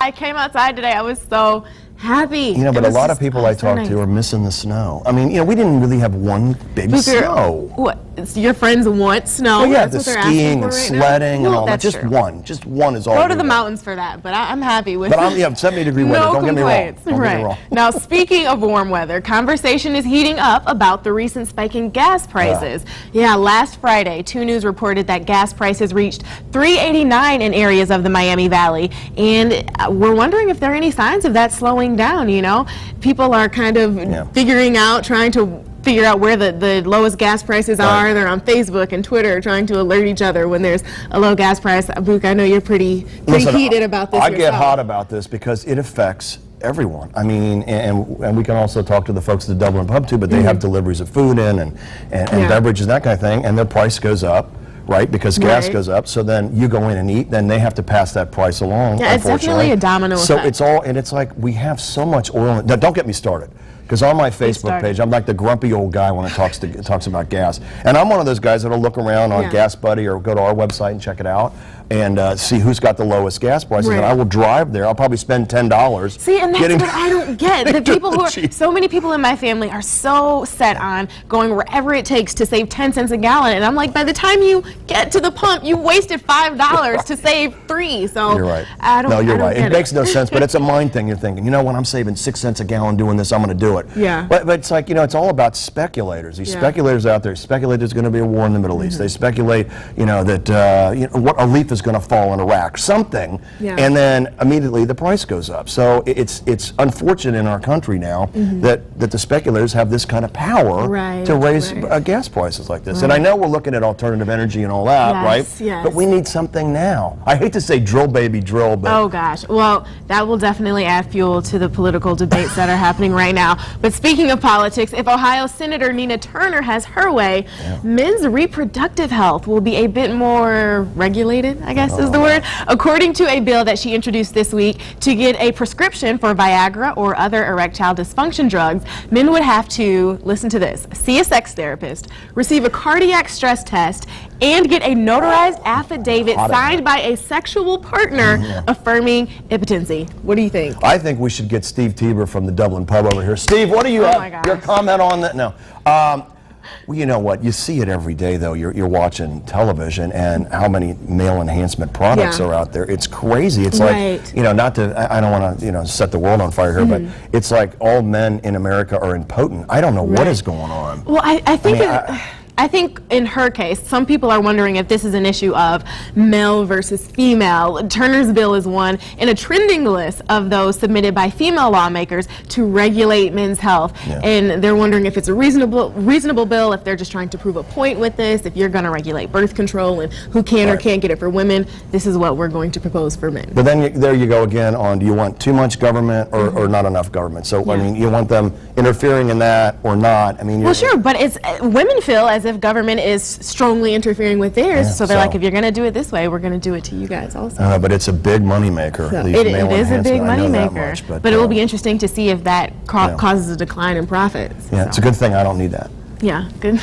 I came outside today. I was so happy. You know, but a lot of people I talk to are missing the snow. I mean, you know, we didn't really have one big snow. What? Your friends want snow? Well, yeah, the skiing and sledding and all that. Just one is all. Go to the mountains for that, but I'm happy with it. But I'm 70-degree weather. No Don't get me wrong. complaints. Right. Now, speaking of warm weather, conversation is heating up about the recent spike in gas prices. Yeah, last Friday, 2 News reported that gas prices reached $3.89 in areas of the Miami Valley, and we're wondering if there are any signs of that slowing down. You know, people are kind of figuring out, trying to figure out where the lowest gas prices are. They're on Facebook and Twitter trying to alert each other when there's a low gas price. Book, I know you're pretty heated about this. I get hot about this because it affects everyone. I mean, and we can also talk to the folks at the Dublin Pub too, but they have deliveries of food in and beverages and that kind of thing, and their price goes up. Right, because gas goes up, so then you go in and eat, then they have to pass that price along. Yeah, it's definitely a domino effect. So it's all, and it's like we have so much oil. Now, don't get me started, because on my Facebook page, I'm like the grumpy old guy when it talks about gas, and I'm one of those guys that'll look around on Gas Buddy or go to our website and check it out and see who's got the lowest gas prices, and I will drive there. I'll probably spend $10. See, and that's what I don't get. The people who are, so many people in my family are so set on going wherever it takes to save 10 cents a gallon, and I'm like, by the time you get to the pump, you wasted $5 to save $3. So you're right. You're right. It makes no sense, but it's a mind thing. You're thinking, you know, when I'm saving 6 cents a gallon doing this, I'm going to do it. Yeah. But it's like, you know, it's all about speculators. These speculators out there speculate there's going to be a war in the Middle East. They speculate, you know, that what a leaf is going to fall in Iraq, something, and then immediately the price goes up. So it's unfortunate in our country now that the speculators have this kind of power to raise gas prices like this. And I know we're looking at alternative energy and all that, right? Yes. But we need something now. I hate to say drill, baby, drill, but oh gosh, well, that will definitely add fuel to the political debates that are happening right now. But speaking of politics, if Ohio Senator Nina Turner has her way, men's reproductive health will be a bit more regulated, I guess is the word, according to a bill that she introduced this week. To get a prescription for Viagra or other erectile dysfunction drugs, men would have to, listen to this, see a sex therapist, receive a cardiac stress test, and get a notarized affidavit signed by a sexual partner affirming impotency. What do you think? I think we should get Steve Tieber from the Dublin Pub over here. Steve, what do you have? Your comment on that? No. Well, you know what? You see it every day, though. You're watching television, and how many male enhancement products are out there. It's crazy. It's like, you know, not to, I don't want to, you know, set the world on fire here, but it's like all men in America are impotent. I don't know what is going on. Well, I think in her case, some people are wondering if this is an issue of male versus female. Turner's bill is one in a trending list of those submitted by female lawmakers to regulate men's health. And they're wondering if it's a reasonable bill, if they're just trying to prove a point with this, if you're going to regulate birth control and who can or can't get it for women. This is what we're going to propose for men. But then there you go again on, do you want too much government or not enough government? So, I mean, you want them interfering in that or not? I mean, well, sure, but it's women feel as if government is strongly interfering with theirs, so they're like, if you're going to do it this way, we're going to do it to you guys also. But it's a big moneymaker. So it is a big moneymaker, but it will be interesting to see if that causes a decline in profits. Yeah, it's a good thing I don't need that. Yeah, good.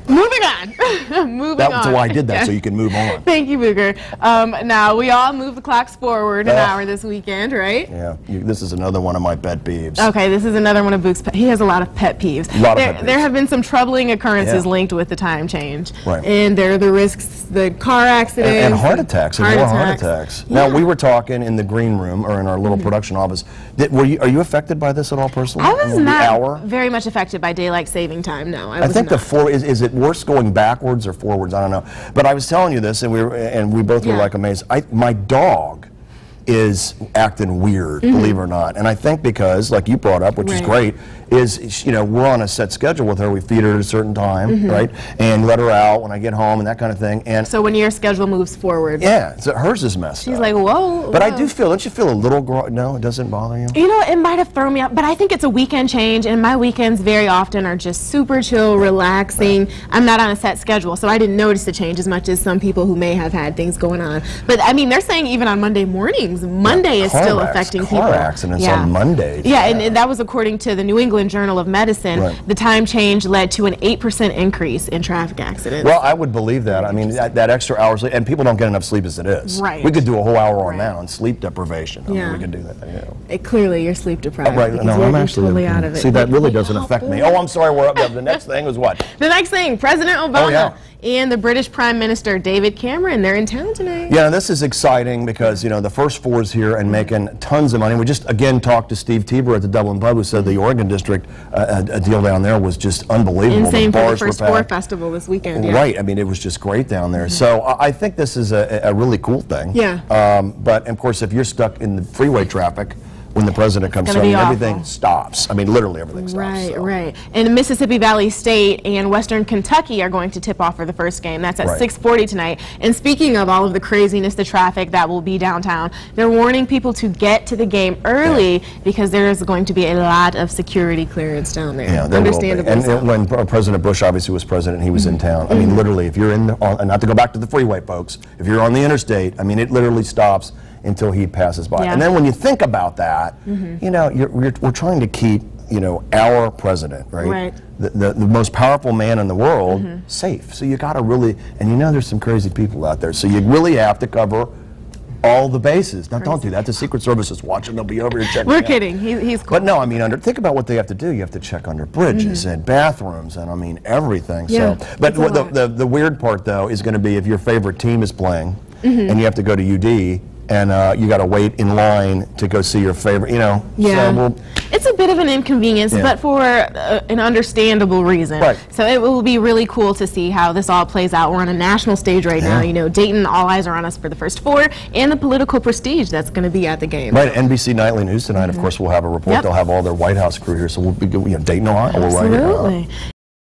Moving on. That's why I did that, so you can move on. Thank you, Booker. Now, we all move the clocks forward an hour this weekend, right? Yeah, this is another one of my pet peeves. Okay, this is another one of Book's pet. He has a lot of pet peeves. There have been some troubling occurrences linked with the time change. And there are the risks, the car accidents. And heart attacks, and more heart attacks. Now, we were talking in the green room, or in our little production office. Are you affected by this at all personally? I was not very much affected by daylight saving time, no. I think is it worse going backwards or forwards? I don't know. But I was telling you this, and we both were like amazed. My dog is acting weird, believe it or not. And I think because, like you brought up, which is great, is, you know, we're on a set schedule with her. We feed her at a certain time, right? And let her out when I get home and that kind of thing. And so when your schedule moves forward. Yeah, so hers is messed up. She's like, whoa. But I do feel, don't you feel a little, no, it doesn't bother you? You know, it might have thrown me up, but I think it's a weekend change, and my weekends very often are just super chill, relaxing. I'm not on a set schedule, so I didn't notice the change as much as some people who may have had things going on. But I mean, they're saying even on Monday mornings, Monday is still affecting people. Car accidents on Mondays. Yeah, and that was according to the New England England Journal of Medicine, the time change led to an 8% increase in traffic accidents. Well, I would believe that. I mean, that extra hour sleep, and people don't get enough sleep as it is. Right. We could do a whole hour on that, on sleep deprivation. I mean, we could do that. Clearly, you're sleep deprived. Right. No, I'm actually totally out of it. See, that really doesn't affect me. Oh, I'm sorry. We're up. The next thing was what? The next thing, President Obama and the British Prime Minister David Cameron, they're in town tonight. Yeah, this is exciting because, you know, the first four is here and making tons of money. We just, again, talked to Steve Tieber at the Dublin Pub, who said the Oregon District, a deal down there was just unbelievable. Insane the for bars the first were four packed. festival this weekend. Right. I mean, it was just great down there. So I think this is a really cool thing. But, of course, if you're stuck in the freeway traffic, when the president comes home, everything stops. I mean, literally everything stops. Right. And Mississippi Valley State and Western Kentucky are going to tip off for the first game. That's at 6:40 tonight. And speaking of all of the craziness, the traffic that will be downtown, they're warning people to get to the game early because there is going to be a lot of security clearance down there. Yeah, there will be. And when President Bush obviously was president, he was in town. I mean, literally, if you're in, not to go back to the freeway, folks, if you're on the interstate, I mean, it literally stops until he passes by. And then when you think about that, you know, we're trying to keep, you know, our president, the most powerful man in the world, safe. So you got to really, and you know there's some crazy people out there, so you really have to cover all the bases. Now, don't do that. The Secret Service is watching. They'll be over here checking. We're kidding. He's cool. But no, I mean, think about what they have to do. You have to check under bridges and bathrooms and, I mean, everything. So, but the weird part, though, is going to be if your favorite team is playing and you have to go to UD, and you got to wait in line to go see your favorite, you know. So it's a bit of an inconvenience, but for an understandable reason. So it will be really cool to see how this all plays out. We're on a national stage right now. You know, Dayton, all eyes are on us for the first four, and the political prestige that's going to be at the game. NBC Nightly News tonight, of course, will have a report. They'll have all their White House crew here, so we'll be, you know, Dayton, Ohio. We're right here.